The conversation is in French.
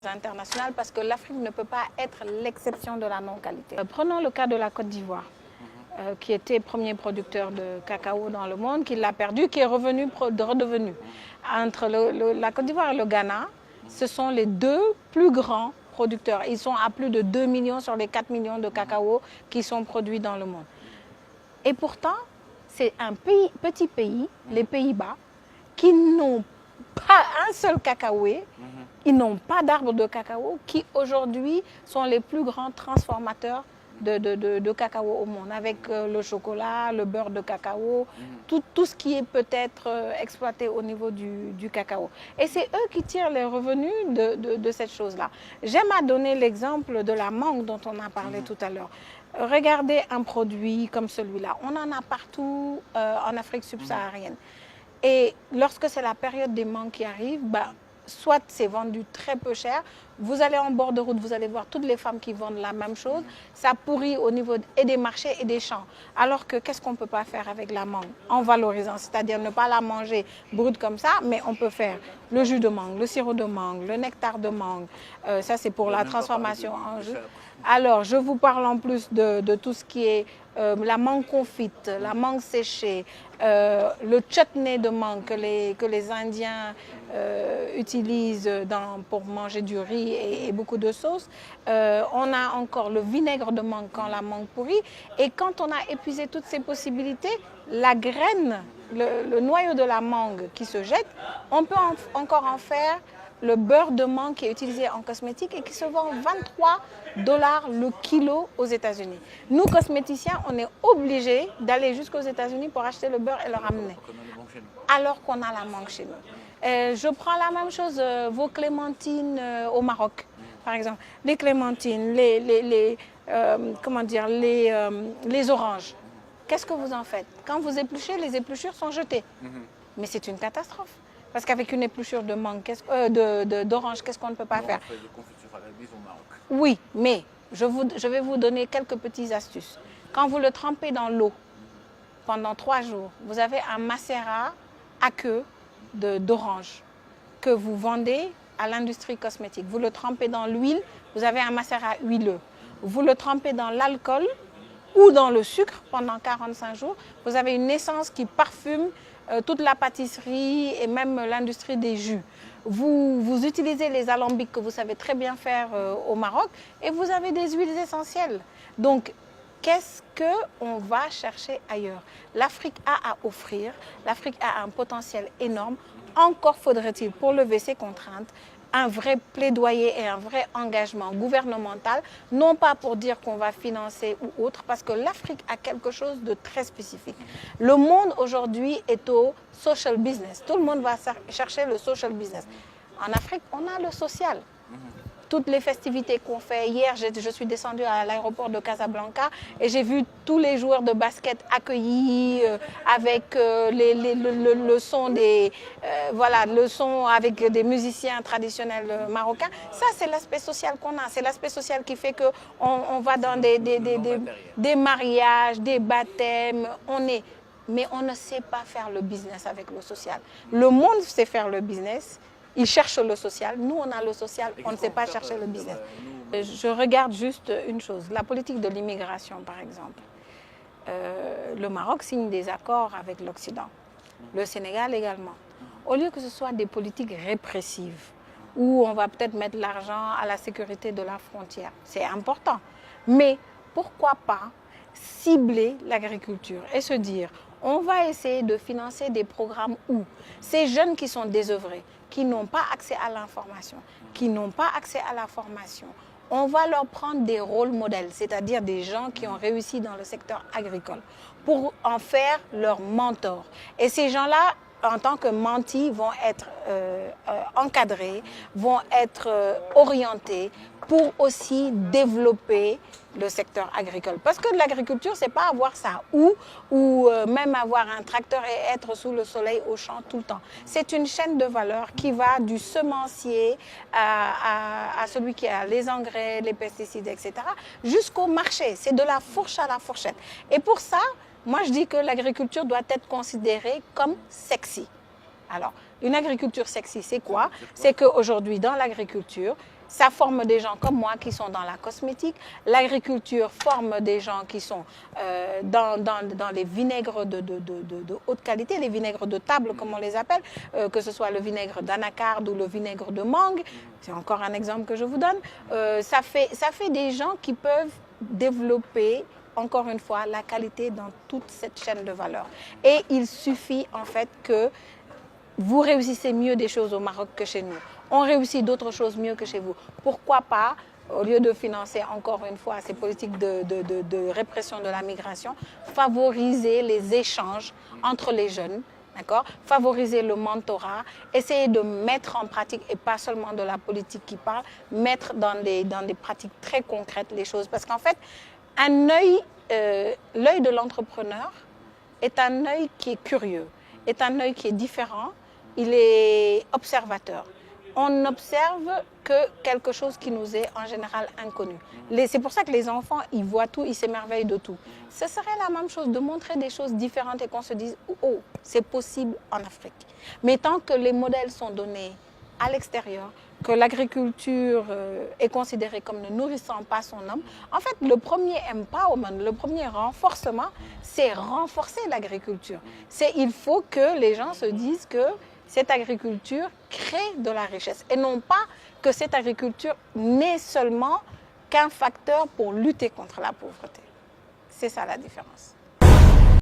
internationales parce que l'Afrique ne peut pas être l'exception de la non-qualité. Prenons le cas de la Côte d'Ivoire, qui était premier producteur de cacao dans le monde, qui l'a perdu, qui est redevenu. Entre la Côte d'Ivoire et le Ghana, ce sont les deux plus grands producteurs. Ils sont à plus de 2 millions sur les 4 millions de cacao qui sont produits dans le monde. Et pourtant, c'est un petit pays, les Pays-Bas, qui n'ont pas un seul cacaoyer, ils n'ont pas d'arbres de cacao, qui aujourd'hui sont les plus grands transformateurs de cacao au monde, avec le chocolat, le beurre de cacao, tout ce qui est peut-être exploité au niveau du cacao. Et c'est eux qui tirent les revenus de cette chose-là. J'aime à donner l'exemple de la mangue dont on a parlé tout à l'heure. Regardez un produit comme celui-là. On en a partout en Afrique subsaharienne. Et lorsque c'est la période des mangues qui arrive, soit c'est vendu très peu cher, vous allez en bord de route, vous allez voir toutes les femmes qui vendent la même chose, ça pourrit au niveau des marchés et des champs. Alors que qu'est-ce qu'on ne peut pas faire avec la mangue en valorisant, c'est-à-dire ne pas la manger brute comme ça, mais on peut faire le jus de mangue, le sirop de mangue, le nectar de mangue, ça c'est pour la transformation en jus. Alors je vous parle en plus de tout ce qui est la mangue confite, la mangue séchée, le chutney de mangue que les Indiens utilisent pour manger du riz et beaucoup de sauces. On a encore le vinaigre de mangue quand la mangue pourrit. Et quand on a épuisé toutes ces possibilités, la graine, le noyau de la mangue qui se jette, on peut encore en faire le beurre de mangue qui est utilisé en cosmétique et qui se vend 23 $ le kilo aux États-Unis. Nous, cosméticiens, on est obligés d'aller jusqu'aux États-Unis pour acheter le beurre et le ramener. Alors qu'on a la mangue chez nous. Je prends la même chose, vos clémentines au Maroc, par exemple. Les clémentines, les oranges. Qu'est-ce que vous en faites? Quand vous épluchez, les épluchures sont jetées. Mais c'est une catastrophe. Parce qu'avec une épluchure de mangue, d'orange, qu'est-ce qu'on ne peut pas faire? On fait des confitures à la bise au Maroc. Oui, mais je vais vous donner quelques petites astuces. Quand vous le trempez dans l'eau pendant 3 jours, vous avez un macérat à queue d'orange que vous vendez à l'industrie cosmétique. Vous le trempez dans l'huile, vous avez un macérat huileux. Vous le trempez dans l'alcool ou dans le sucre pendant 45 jours. Vous avez une essence qui parfume toute la pâtisserie et même l'industrie des jus. Vous utilisez les alambics que vous savez très bien faire au Maroc et vous avez des huiles essentielles. Donc, qu'est-ce qu'on va chercher ailleurs? L'Afrique a à offrir, l'Afrique a un potentiel énorme. Encore faudrait-il, pour lever ces contraintes, un vrai plaidoyer et un vrai engagement gouvernemental, non pas pour dire qu'on va financer ou autre, parce que l'Afrique a quelque chose de très spécifique. Le monde aujourd'hui est au social business. Tout le monde va chercher le social business. En Afrique, on a le social. Toutes les festivités qu'on fait. Hier, je suis descendue à l'aéroport de Casablanca et j'ai vu tous les joueurs de basket accueillis avec le son le son avec des musiciens traditionnels marocains. Ça, c'est l'aspect social qu'on a. C'est l'aspect social qui fait qu'on va dans des mariages, des baptêmes. Mais on ne sait pas faire le business avec le social. Le monde sait faire le business. Ils cherchent le social. Nous, on a le social, on ne sait pas chercher le business. Je regarde juste une chose, la politique de l'immigration, par exemple. Le Maroc signe des accords avec l'Occident, le Sénégal également. Au lieu que ce soit des politiques répressives, où on va peut-être mettre l'argent à la sécurité de la frontière, c'est important. Mais pourquoi pas cibler l'agriculture et se dire, on va essayer de financer des programmes où ces jeunes qui sont désœuvrés, qui n'ont pas accès à l'information, qui n'ont pas accès à la formation, on va leur prendre des rôles modèles, c'est-à-dire des gens qui ont réussi dans le secteur agricole, pour en faire leurs mentors. Et ces gens-là, en tant que mentis, vont être encadrés, vont être orientés pour aussi développer le secteur agricole. Parce que l'agriculture, ce n'est pas avoir ça ou même avoir un tracteur et être sous le soleil au champ tout le temps. C'est une chaîne de valeur qui va du semencier à celui qui a les engrais, les pesticides, etc., jusqu'au marché. C'est de la fourche à la fourchette. Et pour ça, moi, je dis que l'agriculture doit être considérée comme sexy. Alors, une agriculture sexy, c'est quoi? C'est qu'aujourd'hui, dans l'agriculture, Ça forme des gens comme moi qui sont dans la cosmétique. L'agriculture forme des gens qui sont dans les vinaigres de haute qualité, les vinaigres de table comme on les appelle, que ce soit le vinaigre d'anacarde ou le vinaigre de mangue. C'est encore un exemple que je vous donne. Ça fait des gens qui peuvent développer, encore une fois, la qualité dans toute cette chaîne de valeur. Et il suffit en fait que vous réussissez mieux des choses au Maroc que chez nous. On réussit d'autres choses mieux que chez vous. Pourquoi pas, au lieu de financer encore une fois ces politiques de répression de la migration, favoriser les échanges entre les jeunes, d'accord? Favoriser le mentorat, essayer de mettre en pratique, et pas seulement de la politique qui parle, mettre dans des pratiques très concrètes les choses. Parce qu'en fait, l'œil de l'entrepreneur est un œil qui est curieux, est un œil qui est différent, il est observateur. On n'observe que quelque chose qui nous est en général inconnu. C'est pour ça que les enfants, ils voient tout, ils s'émerveillent de tout. Ce serait la même chose de montrer des choses différentes et qu'on se dise « Oh, c'est possible en Afrique ». Mais tant que les modèles sont donnés à l'extérieur, que l'agriculture est considérée comme ne nourrissant pas son homme, en fait, le premier empowerment, le premier renforcement, c'est renforcer l'agriculture. Il faut que les gens se disent que cette agriculture crée de la richesse et non pas que cette agriculture n'est seulement qu'un facteur pour lutter contre la pauvreté. C'est ça la différence.